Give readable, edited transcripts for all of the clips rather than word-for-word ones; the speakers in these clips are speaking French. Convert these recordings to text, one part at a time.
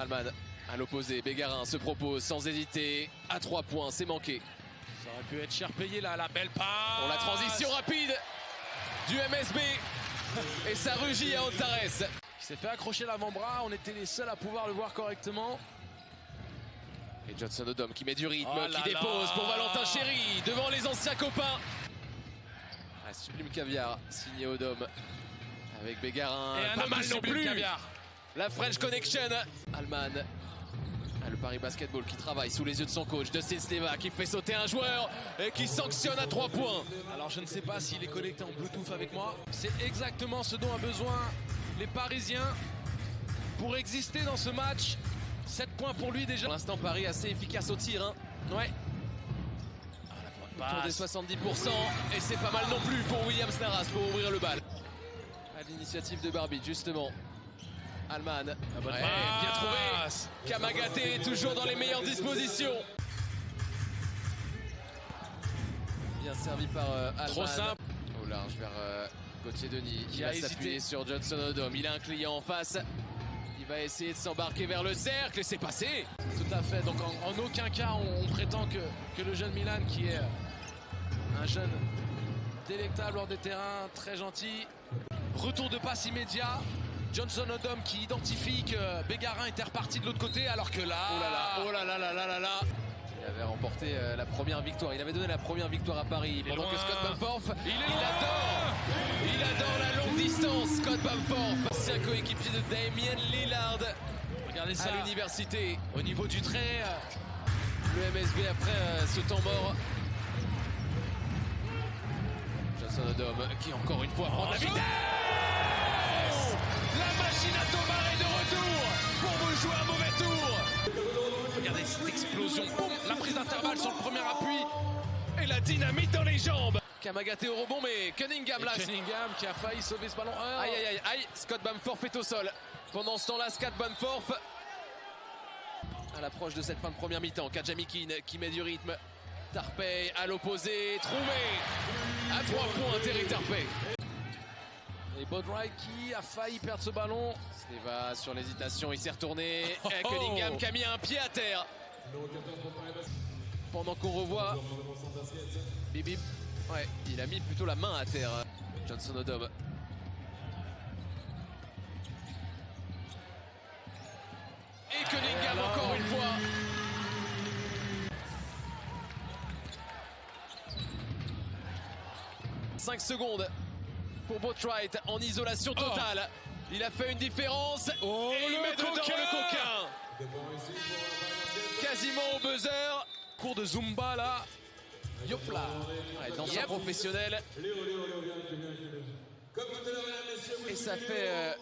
Alman à l'opposé, Bégarin se propose sans hésiter. À 3 points, c'est manqué. Ça aurait pu être cher payé là, la belle passe. Pour la transition rapide du MSB. Et ça rugit à Antares. Il s'est fait accrocher l'avant-bras, on était les seuls à pouvoir le voir correctement. Et Johnson Odom qui met du rythme, Oh qui dépose pour Valentin Chéry devant les anciens copains. Un sublime caviar signé Odom avec Bégarin. Et un pas autre mal non sublime plus. caviar. La French Connection. Alman. Le Paris Basketball qui travaille sous les yeux de son coach Dustin Sleva qui fait sauter un joueur et qui sanctionne à 3 points. Alors je ne sais pas s'il est connecté en Bluetooth avec moi. C'est exactement ce dont ont besoin les Parisiens pour exister dans ce match. 7 points pour lui déjà. Pour l'instant, Paris assez efficace au tir. Hein. Ouais. Autour des 70%. Et c'est pas mal non plus pour Williams Naras pour ouvrir le bal. À l'initiative de Barbie, justement. Alman. Ouais, bien trouvé. Kamagaté toujours dans les meilleures dispositions. Bien servi par Alman. Trop simple. Au large vers Gauthier Denis qui a va hésité. s'appuyer sur Johnson Odom. Il a un client en face. Il va essayer de s'embarquer vers le cercle et c'est passé. Tout à fait. Donc en aucun cas on prétend que le jeune Milan, qui est un jeune délectable hors des terrains, très gentil. Retour de passe immédiat. Johnson Odom qui identifie que Bégarin était reparti de l'autre côté, alors que là... Oh là là, oh là là là là là là. Il avait remporté la première victoire. Il avait donné la première victoire à Paris pendant que Scott Bamforth, il adore la longue distance. Scott Bamforth, c'est un coéquipier de Damien Lillard. Regardez ça. À l'université. Au niveau du trait. Le MSB après ce temps mort. Johnson Odom qui encore une fois prend la vitesse. La machine à Thomas est de retour pour vous jouer un mauvais tour. Regardez cette explosion. Boum, la prise d'intervalle sur le premier appui. Et la dynamite dans les jambes. Kamagaté au rebond, mais Cunningham là. Cunningham qui a failli sauver ce ballon. Aïe aïe aïe aïe. Scott Bamforth est au sol. Pendant ce temps-là, Scott Bamforth à l'approche de cette fin de première mi-temps. Kajamikin qui met du rythme. Tarpey à l'opposé, trouvé. À 3 points, Terry Tarpey. Et Boudwright qui a failli perdre ce ballon. Sleva sur l'hésitation, il s'est retourné. Et Cunningham qui a mis un pied à terre. Pendant qu'on revoit Bibi. Ouais, il a mis plutôt la main à terre. Johnson Odom. Et Cunningham encore une fois. « 5 secondes pour Boudwright en isolation totale. Il a fait une différence et il met dedans le coquin. Quasiment au buzzer. Cours de Zumba là. Yop là. Ouais, danseur professionnel. Et ça fait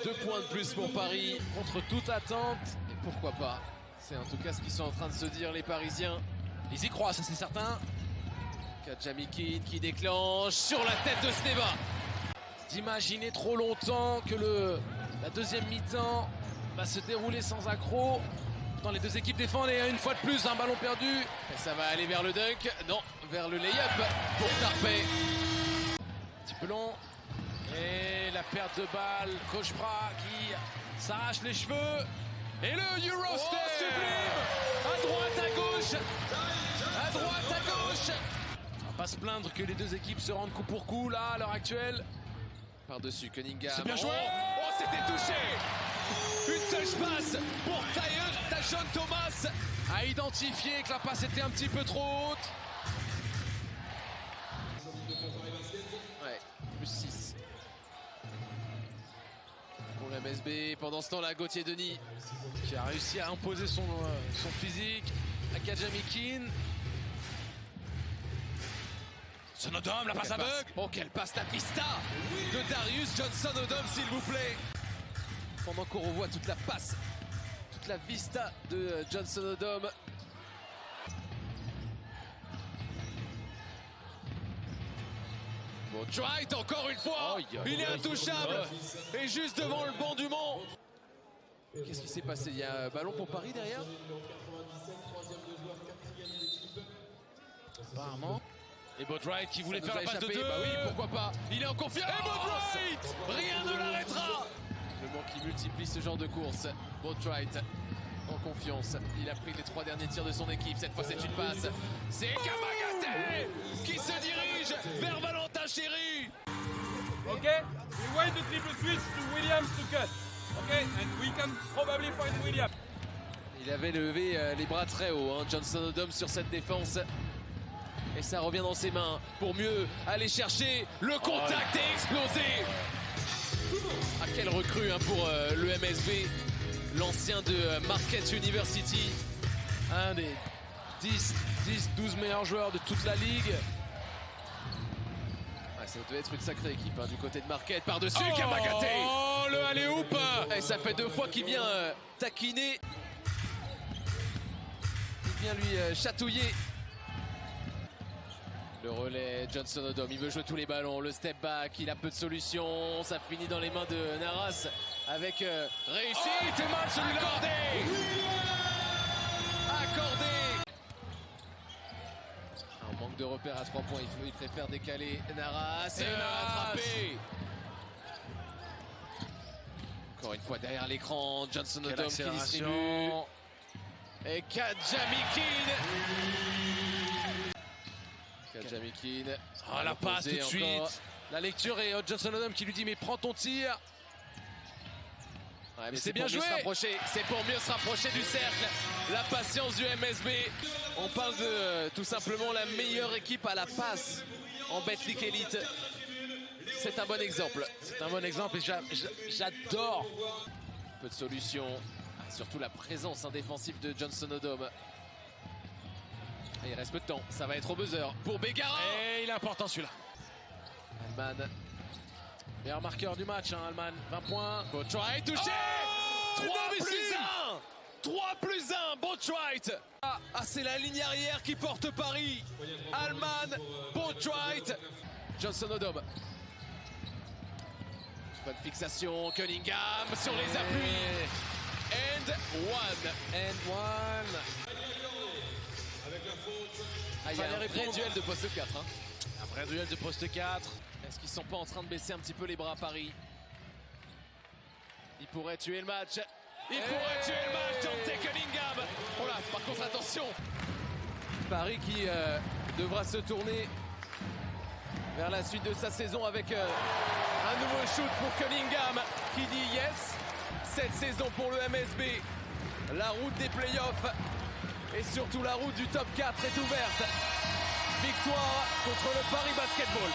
2 points de plus pour Paris. Contre toute attente. Et pourquoi pas. C'est en tout cas ce qu'ils sont en train de se dire les Parisiens. Ils y croient, ça c'est certain. Kajamikin qui déclenche sur la tête de Sleva. D'imaginer trop longtemps que la deuxième mi-temps va se dérouler sans accroc. Pourtant les deux équipes défendent et une fois de plus un ballon perdu. Et ça va aller vers le dunk. Non, vers le lay-up pour Tarpey. Petit peu long. Et la perte de balle. Kochpra qui s'arrache les cheveux. Et le Eurostep sublime. À droite, à gauche. À droite, à gauche. On va pas se plaindre que les deux équipes se rendent coup pour coup là à l'heure actuelle. Par-dessus Cunningham. C'est bien joué. Oh, c'était touché. Une touch passe pour Tyson Thomas. A identifié que la passe était un petit peu trop haute. Ouais, plus 6. Pour le MSB, pendant ce temps-là, Gauthier Denis. Qui a réussi à imposer son physique à Kajamikin. Son Odom, la passe à bug. Oh, quelle passe la pista de Darius Johnson Odom, s'il vous plaît. Pendant qu'on revoit toute la passe, toute la vista de Johnson Odom. Boudwright encore une fois. Il est intouchable. Et juste devant le banc du Mans. Qu'est-ce qui s'est passé? Il y a un ballon pour Paris derrière? Apparemment. Et Boudwright qui voulait faire la passe de deux. Bah oui, pourquoi pas. Il est en confiance. Et Boudwright, rien ne l'arrêtera. Le manque qui multiplie ce genre de course. Boatwright en confiance. Il a pris les 3 derniers tirs de son équipe. Cette fois, c'est une passe. C'est Kamagaté qui se dirige vers Valentin Chéry. Ok, we wait the triple switch to Williams to cut. Ok, and we can probably find Williams. Il avait levé les bras très haut, hein, Johnson Odom sur cette défense. Et ça revient dans ses mains pour mieux aller chercher le contact et exploser. Ah, quelle recrue hein, pour le MSB, l'ancien de Marquette University. Un des 10-12 meilleurs joueurs de toute la ligue. Ah, ça devait être une sacrée équipe hein, du côté de Marquette. Par-dessus Kamagaté. Oh, le alley-oop. Et ça fait 2 fois qu'il vient taquiner. Il vient lui chatouiller. Le relais, Johnson Odom, il veut jouer tous les ballons, le step back, il a peu de solutions, ça finit dans les mains de Naras avec réussite, mal celui-là. Accordé. Un manque de repères à 3 points, il préfère décaler Naras et attraper. Encore une fois derrière l'écran, Johnson Odom qui distribue. Et Kajamikin. Kajamikin. Oh, la passe tout de suite. La lecture et Johnson Odom qui lui dit mais prends ton tir. Ouais, mais c'est bien joué. C'est pour mieux se rapprocher du cercle. La patience du MSB. On parle de tout simplement la meilleure équipe à la passe en Betclic Elite. C'est un bon exemple. C'est un bon exemple et j'adore. Peu de solutions. Surtout la présence défensive de Johnson Odom. Et il reste peu de temps. Ça va être au buzzer pour Begara. Et il est important celui-là. Alman. Meilleur marqueur du match, hein, Alman. 20 points. Boatwright touché. 3+1. Boatwright. Ah, c'est la ligne arrière qui porte Paris. Alman, Boatwright, Johnson Odom. Bonne fixation. Cunningham sur les appuis. And one. Ah, il y a un vrai duel de poste 4. Hein. Un vrai duel de poste 4. Est-ce qu'ils sont pas en train de baisser un petit peu les bras à Paris? Il pourrait tuer le match. Dante Cunningham. Oh là, par contre, attention. Paris qui devra se tourner vers la suite de sa saison avec un nouveau shoot pour Cunningham qui dit yes. Cette saison pour le MSB, la route des playoffs et surtout la route du top 4 est ouverte. Victoire contre le Paris Basketball.